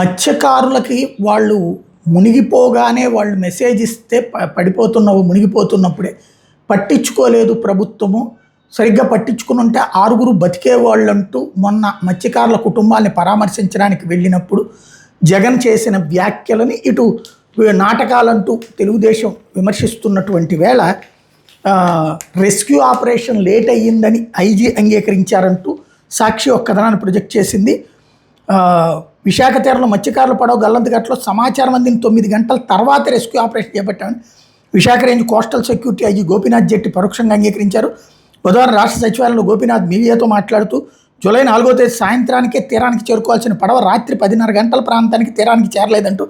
మత్స్యకారులకి వాళ్ళు మునిగిపోగానే వాళ్ళు మెసేజ్ ఇస్తే మునిగిపోతున్నప్పుడే పట్టించుకోలేదు ప్రభుత్వము. సరిగ్గా పట్టించుకుని ఉంటే 6 బతికేవాళ్ళంటూ మొన్న మత్స్యకారుల కుటుంబాన్ని పరామర్శించడానికి వెళ్ళినప్పుడు జగన్ చేసిన వ్యాఖ్యలని ఇటు నాటకాలంటూ తెలుగుదేశం విమర్శిస్తున్నటువంటి వేళ రెస్క్యూ ఆపరేషన్ లేట్ అయ్యిందని ఐజీ అంగీకరించారంటూ సాక్షి ఒక కథనాన్ని ప్రొజెక్ట్ చేసింది. విశాఖ తీరంలో మత్స్యకారుల పడవ గల్లంతు సమాచారం అందిన 9 గంటల తర్వాత రెస్క్యూ ఆపరేషన్ చేపట్టామని Visakha range coastal security IG Gopinath Jetti పరోక్షంగా అంగీకరించారు. బుధవారం రాష్ట్ర సచివాలయంలో గోపీనాథ్ మీడియాతో మాట్లాడుతూ జూలై 4వ తేదీ సాయంత్రానికే తీరానికి చేరుకోవాల్సిన పడవ రాత్రి 10:30 గంటల ప్రాంతానికి తీరానికి చేరలేదంటూ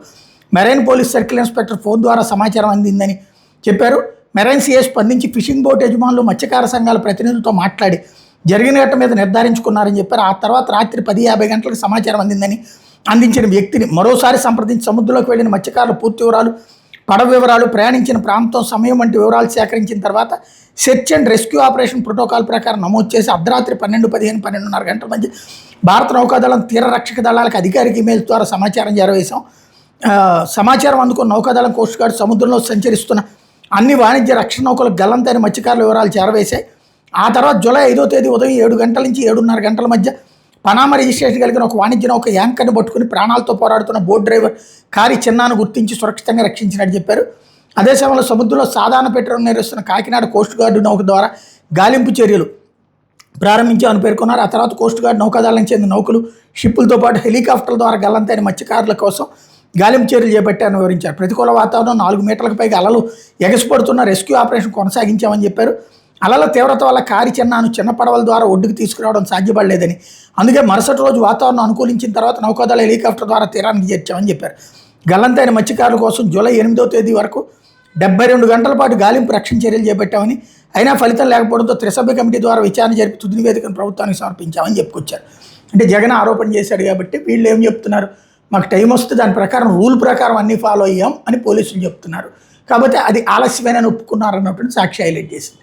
marine police circle inspector phone ద్వారా సమాచారం అందిందని చెప్పారు. మెరైన్ సిఐ స్పందించి ఫిషింగ్ బోట్ యజమానులు మత్స్యకార సంఘాల ప్రతినిధులతో మాట్లాడి జరిగిన ఘటన మీద నిర్ధారించుకున్నారని చెప్పారు. ఆ తర్వాత రాత్రి 10:50 గంటలకు సమాచారం అందించిన వ్యక్తిని మరోసారి సంప్రదించి సముద్రంలోకి వెళ్ళిన మత్స్యకారుల పూర్తి వివరాలు, పడవ వివరాలు, ప్రయాణించిన ప్రాంతం, సమయం వంటి వివరాలు సేకరించిన తర్వాత search and rescue operation protocol ప్రకారం నమోదు చేసి అర్ధరాత్రి 12:15, 12:30 గంటల మధ్య భారత నౌకాదళం తీర రక్షక దళాలకు అధికారిక ఇమెయిల్ ద్వారా సమాచారం చేరవేశాం. సమాచారం అందుకున్న నౌకాదళం కోస్ట్ గార్డ్ సముద్రంలో సంచరిస్తున్న అన్ని వాణిజ్య రక్షణ నౌకలకు గల్లంతైన మత్స్యకారుల వివరాలు చేరవేశాయి. ఆ తర్వాత జూలై 5వ తేదీ ఉదయం 7 గంటల నుంచి 7:30 గంటల మధ్య పనామా రిజిస్ట్రేషన్ కలిగిన ఒక వాణిజ్య నౌక యాంకర్ని పట్టుకుని ప్రాణాలతో పోరాడుతున్న బోట్ డ్రైవర్ కారి చిన్నాను గుర్తించి సురక్షితంగా రక్షించినట్టు చెప్పారు. అదే సమయంలో సముద్రంలో సాధారణ పెట్రోల్ నిర్వహిస్తున్న కాకినాడ కోస్ట్ గార్డు నౌక ద్వారా గాలింపు చర్యలు ప్రారంభించామని పేర్కొన్నారు. ఆ తర్వాత కోస్ట్ గార్డ్ నౌకాదళానికి చెందిన నౌకలు, షిప్పులతో పాటు హెలికాప్టర్ల ద్వారా గల్లంతైన మత్స్యకారుల కోసం గాలింపు చర్యలు చేపట్టారని వివరించారు. ప్రతికూల వాతావరణం, 4 మీటర్లకు పైగా అలలు ఎగసిపడుతున్న రెస్క్యూ ఆపరేషన్ కొనసాగించామని చెప్పారు. అలల తీవ్రత వల్ల కారి చిన్నాను చిన్న పడవల ద్వారా ఒడ్డుకు తీసుకురావడం సాధ్యపడలేదని, అందుకే మరుసటి రోజు వాతావరణం అనుకూలించిన తర్వాత నౌకాదళ హెలికాప్టర్ ద్వారా తీరానికి చేర్చామని చెప్పారు. గల్లంతైన మత్స్యకారుల కోసం జూలై 8వ తేదీ వరకు 72 గంటల పాటు గాలింపు రక్షణ చర్యలు చేపట్టామని, అయినా ఫలితం లేకపోవడంతో త్రిసభ్య కమిటీ ద్వారా విచారణ జరిపి తుది నివేదికను ప్రభుత్వానికి సమర్పించామని చెప్పుకొచ్చారు. అంటే జగన్ ఆరోపణ చేశాడు కాబట్టి వీళ్ళు ఏం చెప్తున్నారు, మాకు టైం వస్తే దాని ప్రకారం రూల్ ప్రకారం అన్నీ ఫాలో అయ్యాం అని పోలీసులు చెప్తున్నారు. కాబట్టి అది ఆలస్యమైన ఒప్పుకున్నారన్నటువంటి సాక్షి హైలైట్ చేసింది.